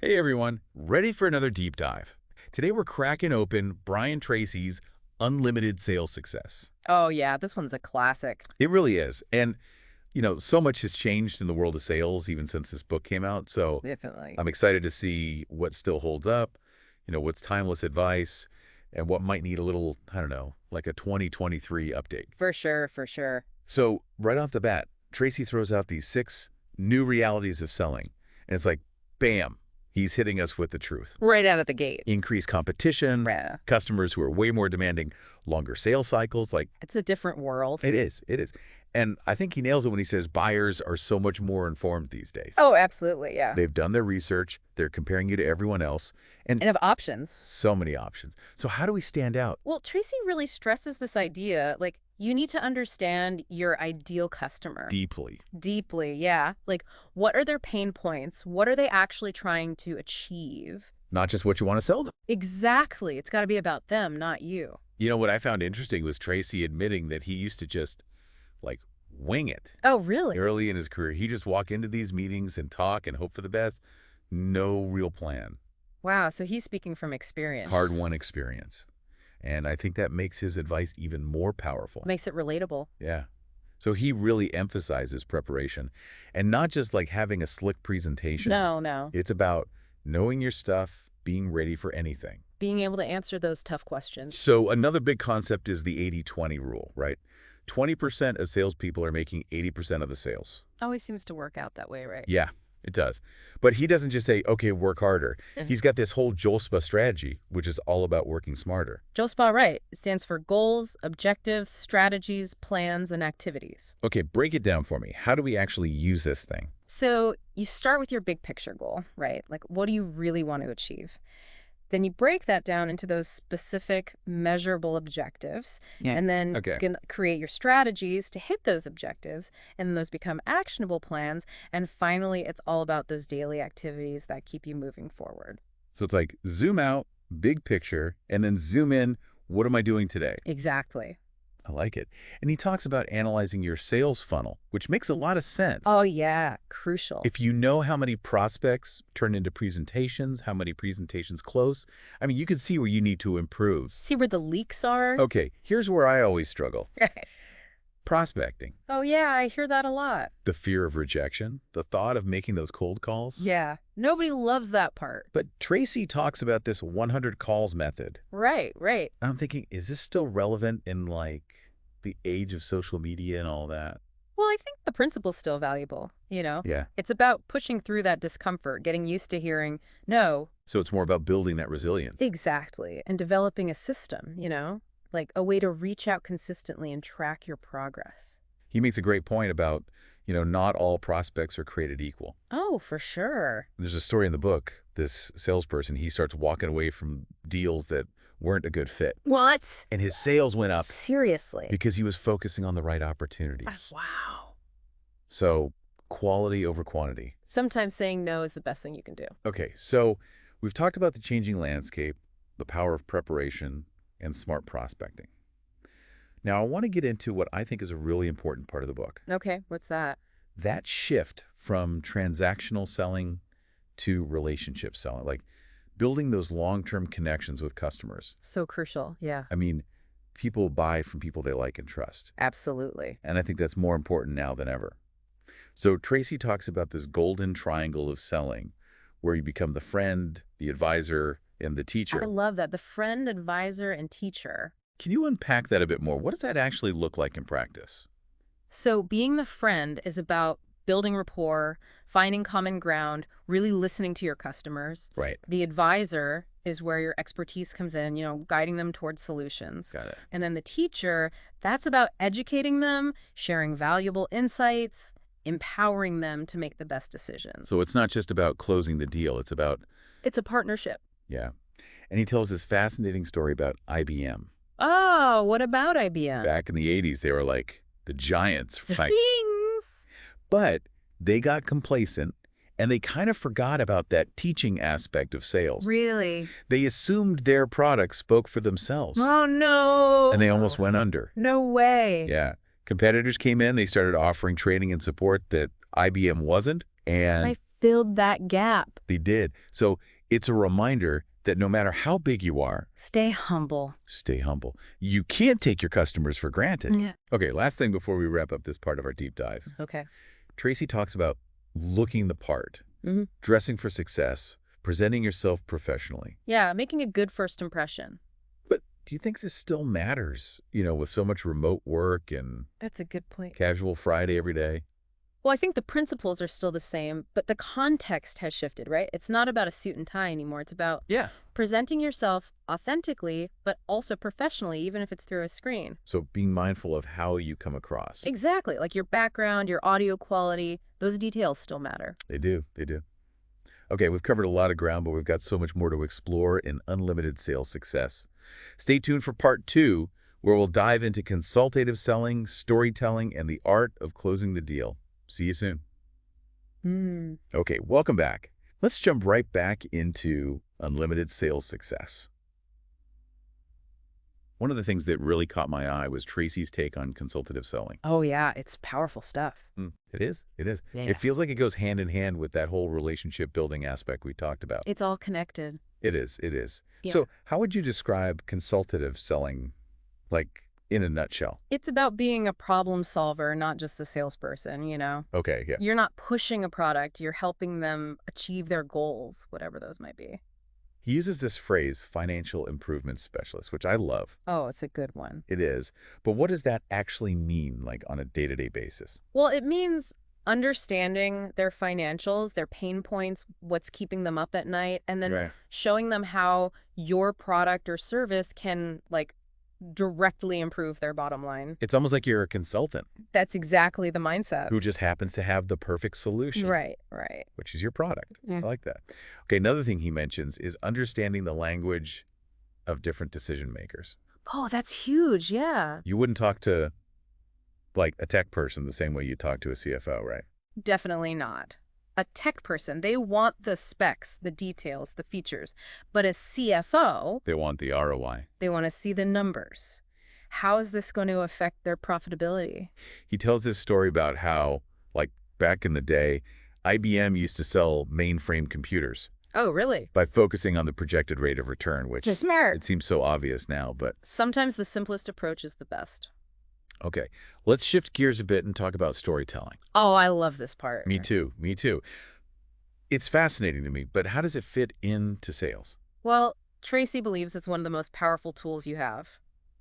Hey everyone, ready for another deep dive? Today we're cracking open Brian Tracy's Unlimited Sales Success. Oh, yeah, this one's a classic. It really is. And, so much has changed in the world of sales even since this book came out. So Definitely. I'm excited to see what still holds up, what's timeless advice, and what might need a little, I don't know, like a 2023 update. For sure, for sure. So right off the bat, Tracy throws out these 6 new realities of selling. And it's like, bam, he's hitting us with the truth. Right out of the gate. Increased competition, Yeah. customers who are way more demanding, longer sales cycles. Like, It's a different world. it is, it is. And I think he nails it when he says buyers are so much more informed these days. Oh, absolutely, yeah. They've done their research, they're comparing you to everyone else, and And of options. so many options. So how do we stand out? Well, Tracy really stresses this idea, like, you need to understand your ideal customer. Deeply. Deeply, yeah. Like, what are their pain points? What are they actually trying to achieve? Not just what you want to sell them. Exactly. It's got to be about them, not you. What I found interesting was Tracy admitting that he used to just, like, wing it. Oh, really? Early in his career, he just walk into these meetings and talk and hope for the best. No real plan. Wow, so he's speaking from experience. Hard-won experience. And I think that makes his advice even more powerful. Makes it relatable. Yeah. So he really emphasizes preparation and not just like having a slick presentation. No, no. It's about knowing your stuff, being ready for anything. Being able to answer those tough questions. So another big concept is the 80-20 rule, right? 20% of salespeople are making 80% of the sales. Always seems to work out that way, right? Yeah, it does. But he doesn't just say, okay, work harder. He's got this whole JOSPA strategy, which is all about working smarter. JOSPA, right. It stands for goals, objectives, strategies, plans, and activities. Okay, break it down for me. How do we actually use this thing? So you start with your big picture goal, right? Like, what do you really want to achieve? Then you break that down into those specific, measurable objectives, and then Okay. you can create your strategies to hit those objectives, and then those become actionable plans, and finally, it's all about those daily activities that keep you moving forward. So it's like zoom out, big picture, and then zoom in. What am I doing today? Exactly. I like it. And he talks about analyzing your sales funnel, which makes a lot of sense. Oh, yeah, crucial. If you know how many prospects turn into presentations, how many presentations close, I mean, you can see where you need to improve. See where the leaks are? Okay, here's where I always struggle. Prospecting. Oh, yeah, I hear that a lot. The fear of rejection, the thought of making those cold calls. Yeah, nobody loves that part. But Tracy talks about this 100 calls method. Right, right. I'm thinking, is this still relevant in like the age of social media and all that? Well, I think the principle's still valuable, you know? Yeah. It's about pushing through that discomfort, getting used to hearing no. So it's more about building that resilience. Exactly. And developing a system, like a way to reach out consistently and track your progress. He makes a great point about, not all prospects are created equal. Oh, for sure. There's a story in the book, this salesperson, he starts walking away from deals that weren't a good fit. What? And his sales went up Seriously? because he was focusing on the right opportunities. Wow. So quality over quantity. Sometimes saying no is the best thing you can do. Okay, so we've talked about the changing landscape, the power of preparation, and smart prospecting. Now, I want to get into what I think is a really important part of the book. Okay, what's that? That shift from transactional selling to relationship selling, like building those long-term connections with customers. So crucial, yeah. I mean, people buy from people they like and trust. Absolutely. And I think that's more important now than ever. So Tracy talks about this golden triangle of selling, where you become the friend, the advisor, and the teacher. I love that. The friend, advisor, and teacher. Can you unpack that a bit more? What does that actually look like in practice? So being the friend is about building rapport, finding common ground, really listening to your customers. Right. The advisor is where your expertise comes in, guiding them towards solutions. Got it. And then the teacher, that's about educating them, sharing valuable insights, empowering them to make the best decisions. So it's not just about closing the deal. It's about, It's a partnership. yeah. And he tells this fascinating story about IBM. Oh, what about IBM? Back in the 80s, they were like the giants, right? Things. But they got complacent, and they kind of forgot about that teaching aspect of sales. Really? They assumed their products spoke for themselves, Oh, no. and they almost went under. No way. Yeah. Competitors came in, they started offering training and support that IBM wasn't, and My filled that gap. They did. So it's a reminder that no matter how big you are, Stay humble. stay humble. You can't take your customers for granted. Yeah. Okay, last thing before we wrap up this part of our deep dive. Okay. Tracy talks about looking the part, Mm-hmm. dressing for success, presenting yourself professionally. Yeah, making a good first impression. But do you think this still matters, with so much remote work and That's a good point. casual Friday every day? Well, I think the principles are still the same, but the context has shifted, right? It's not about a suit and tie anymore. It's about Yeah. presenting yourself authentically, but also professionally, even if it's through a screen. So being mindful of how you come across. Exactly. Like your background, your audio quality, those details still matter. They do. They do. Okay, we've covered a lot of ground, but we've got so much more to explore in Unlimited Sales Success. Stay tuned for part 2, where we'll dive into consultative selling, storytelling, and the art of closing the deal. See you soon. Okay, welcome back. Let's jump right back into Unlimited Sales Success. One of the things that really caught my eye was Tracy's take on consultative selling. Oh, yeah. It's powerful stuff. It is. It is. Yeah. It feels like it goes hand in hand with that whole relationship building aspect we talked about. It's all connected. It is. It is. Yeah. So how would you describe consultative selling, like in a nutshell? It's about being a problem solver, not just a salesperson, Okay, yeah. You're not pushing a product. You're helping them achieve their goals, whatever those might be. He uses this phrase, financial improvement specialist, which I love. Oh, it's a good one. It is. But what does that actually mean, like on a day-to-day basis? Well, it means understanding their financials, their pain points, what's keeping them up at night, and then Right. showing them how your product or service can, directly improve their bottom line. It's almost like you're a consultant That's exactly the mindset. who just happens to have the perfect solution. Right, right. Which is your product. Yeah. I like that. Okay, another thing he mentions is understanding the language of different decision makers. Oh, that's huge, yeah. You wouldn't talk to, like, a tech person the same way you talk to a CFO, right? Definitely not. A tech person, they want the specs, the details, the features. But a CFO, They want the ROI. they want to see the numbers. How is this going to affect their profitability? He tells this story about how, like, back in the day, IBM used to sell mainframe computers Oh, really? by focusing on the projected rate of return, which Smart. it seems so obvious now, but Sometimes the simplest approach is the best. okay. Let's shift gears a bit and talk about storytelling. Oh, I love this part. Me too. Me too. It's fascinating to me, but how does it fit into sales? Well, Tracy believes it's one of the most powerful tools you have.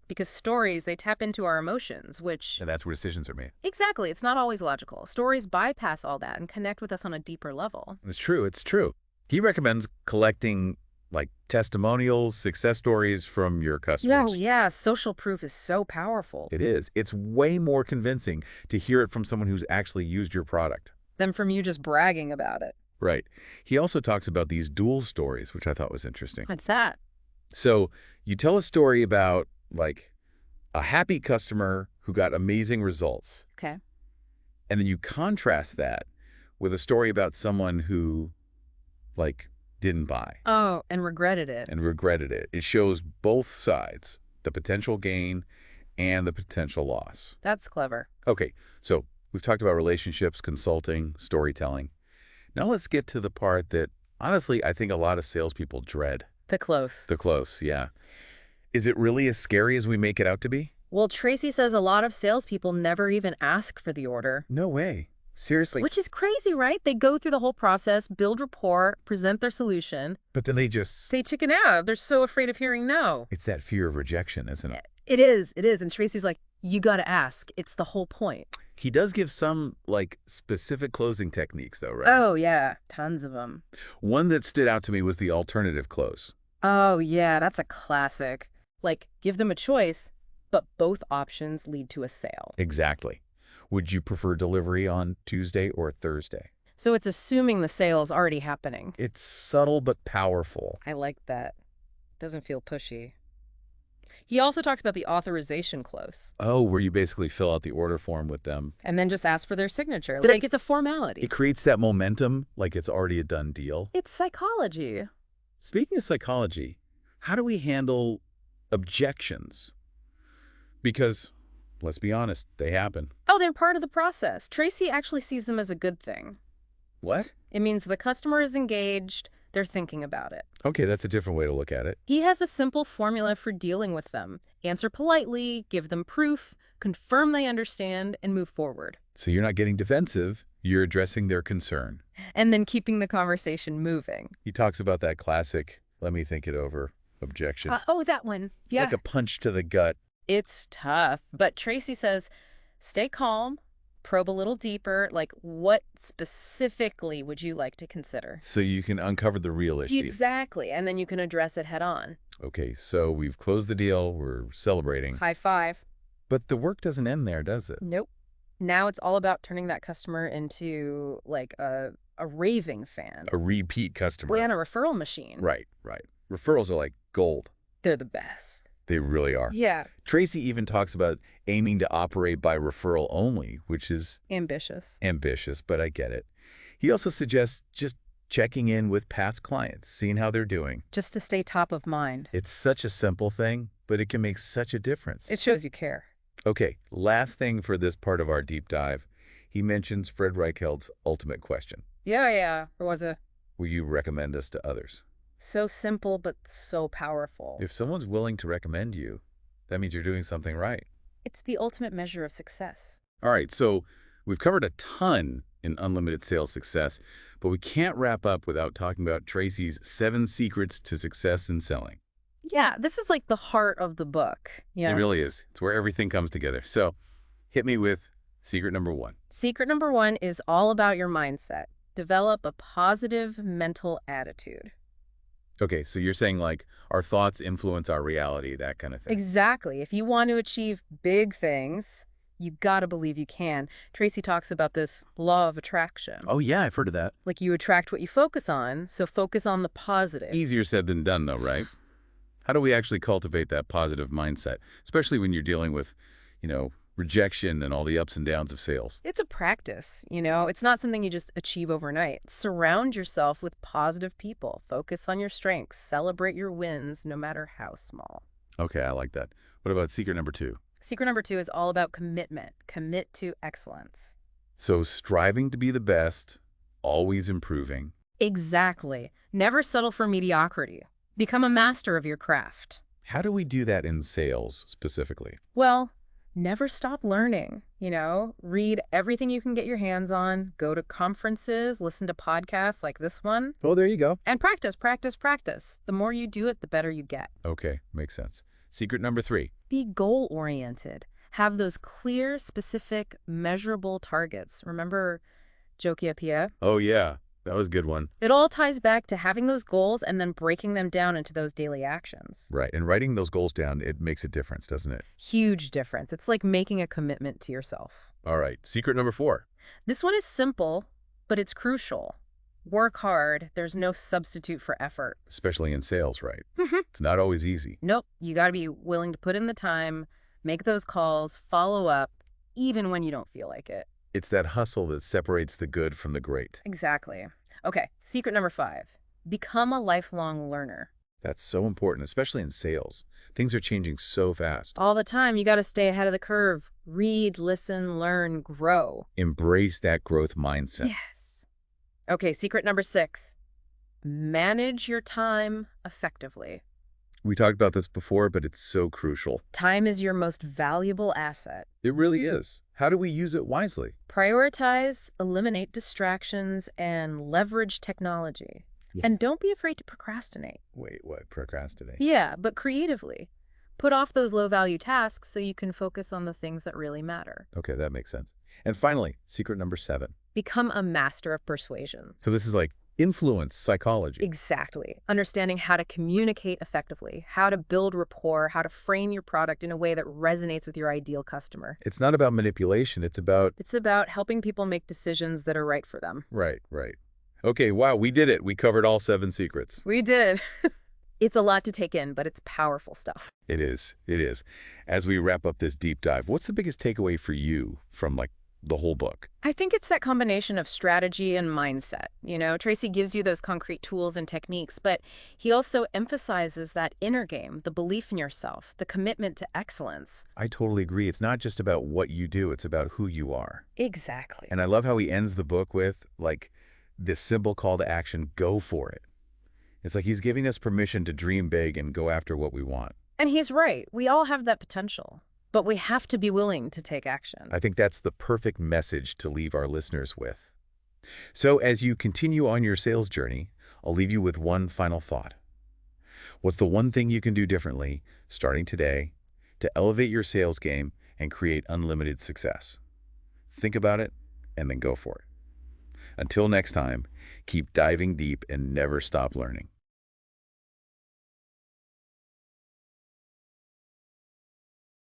Because stories, they tap into our emotions, which... And that's where decisions are made. Exactly. It's not always logical. Stories bypass all that and connect with us on a deeper level. It's true. It's true. He recommends collecting, like, testimonials, success stories from your customers. Yeah. Social proof is so powerful. It is. It's way more convincing to hear it from someone who's actually used your product. Than from you just bragging about it. Right. He also talks about these dual stories, which I thought was interesting. What's that? So you tell a story about, like, a happy customer who got amazing results. Okay. And then you contrast that with a story about someone who, like, didn't buy Oh, and regretted it. and regretted it. It shows both sides, the potential gain and the potential loss. That's clever. Okay, so we've talked about relationships, consulting, storytelling. Now let's get to the part that, honestly, I think a lot of salespeople dread. The close. The close, yeah. Is it really as scary as we make it out to be? Well, Tracy says a lot of salespeople never even ask for the order. No way. Seriously. Which is crazy, right? They go through the whole process, build rapport, present their solution. But then they just... They chicken out. They're so afraid of hearing no. It's that fear of rejection, isn't it? It is. And Tracy's like, you got to ask. It's the whole point. He does give some, like, specific closing techniques, though, right? Oh, yeah. Tons of them. One that stood out to me was the alternative close. Oh, yeah. That's a classic. Like, give them a choice, but both options lead to a sale. Exactly. Would you prefer delivery on Tuesday or Thursday? So it's assuming the sale's already happening. It's subtle but powerful. I like that. Doesn't feel pushy. He also talks about the authorization close. Oh, where you basically fill out the order form with them. And then just ask for their signature. Like it's a formality. It creates that momentum like it's already a done deal. It's psychology. Speaking of psychology, how do we handle objections? Because, let's be honest, they happen. Oh, they're part of the process. Tracy actually sees them as a good thing. What? It means the customer is engaged, they're thinking about it. Okay, that's a different way to look at it. He has a simple formula for dealing with them. Answer politely, give them proof, confirm they understand, and move forward. So you're not getting defensive, you're addressing their concern. And then keeping the conversation moving. He talks about that classic, let me think it over, objection. Oh, that one. Yeah. Like a punch to the gut. It's tough. But Tracy says, stay calm, probe a little deeper. Like, what specifically would you like to consider? So you can uncover the real issue. Exactly. And then you can address it head on. Okay, so we've closed the deal, we're celebrating. High five. But the work doesn't end there, does it? Nope. Now it's all about turning that customer into, like, a raving fan. A repeat customer. And a referral machine. Right. Referrals are like gold. They're the best. They really are. Yeah. Tracy even talks about aiming to operate by referral only, which is Ambitious, but I get it. He also suggests just checking in with past clients, seeing how they're doing. just to stay top of mind. It's such a simple thing, but it can make such a difference. It shows you care. Okay, last thing for this part of our deep dive. He mentions Fred Reicheld's ultimate question. Yeah. It was Will you recommend us to others? so simple, but so powerful. If someone's willing to recommend you, that means you're doing something right. It's the ultimate measure of success. All right, so we've covered a ton in unlimited sales success, but we can't wrap up without talking about Tracy's 7 secrets to success in selling. Yeah, this is like the heart of the book. Yeah. It really is. It's where everything comes together. So hit me with secret number 1. Secret number 1 is all about your mindset. Develop a positive mental attitude. Okay, so you're saying like our thoughts influence our reality, that kind of thing. Exactly. If you want to achieve big things, you got to believe you can. Tracy talks about this law of attraction. Oh yeah, I've heard of that. Like you attract what you focus on, so focus on the positive. Easier said than done though, right? How do we actually cultivate that positive mindset, especially when you're dealing with, rejection and all the ups and downs of sales? It's a practice, It's not something you just achieve overnight. Surround yourself with positive people. Focus on your strengths. Celebrate your wins, no matter how small. Okay, I like that. What about secret number 2? Secret number 2 is all about commitment. Commit to excellence. So striving to be the best, always improving. Exactly. Never settle for mediocrity. Become a master of your craft. How do we do that in sales specifically? Well, never stop learning, Read everything you can get your hands on, go to conferences, listen to podcasts like this one. Oh, there you go. And practice. The more you do it, the better you get. Okay, makes sense. Secret number 3. Be goal-oriented. Have those clear, specific, measurable targets. Remember Jokia Pia? Oh yeah, that was a good one. It all ties back to having those goals and then breaking them down into those daily actions. Right, and writing those goals down, it makes a difference, doesn't it? Huge difference. It's like making a commitment to yourself. All right, secret number 4. This one is simple, but it's crucial. Work hard. There's no substitute for effort. Especially in sales, right? It's not always easy. Nope. You got to be willing to put in the time, make those calls, follow up, even when you don't feel like it. It's that hustle that separates the good from the great. Exactly. Okay, secret number 5. Become a lifelong learner. That's so important, especially in sales. Things are changing so fast. All the time, you got to stay ahead of the curve. Read, listen, learn, grow. Embrace that growth mindset. Yes. Okay, secret number 6. Manage your time effectively. We talked about this before, but it's so crucial. Time is your most valuable asset. It really is. How do we use it wisely? Prioritize, eliminate distractions, and leverage technology. Yeah. And don't be afraid to procrastinate. Wait, what? Procrastinate? Yeah, but creatively. Put off those low-value tasks so you can focus on the things that really matter. Okay, that makes sense. And finally, secret number 7. Become a master of persuasion. So this is like influence psychology. Exactly. Understanding how to communicate effectively, how to build rapport, how to frame your product in a way that resonates with your ideal customer. It's not about manipulation. It's about helping people make decisions that are right for them. Right. Okay, wow, we did it. We covered all 7 secrets. We did. It's a lot to take in, but it's powerful stuff. It is. As we wrap up this deep dive, what's the biggest takeaway for you from the whole book? I think it's that combination of strategy and mindset. Tracy gives you those concrete tools and techniques, but he also emphasizes that inner game, the belief in yourself, the commitment to excellence. I totally agree. It's not just about what you do. It's about who you are. Exactly. And I love how he ends the book with, This simple call to action, go for it. It's like he's giving us permission to dream big and go after what we want. And he's right. We all have that potential, but we have to be willing to take action. I think that's the perfect message to leave our listeners with. So as you continue on your sales journey, I'll leave you with one final thought. What's the one thing you can do differently, starting today, to elevate your sales game and create unlimited success? Think about it and then go for it. Until next time, keep diving deep and never stop learning.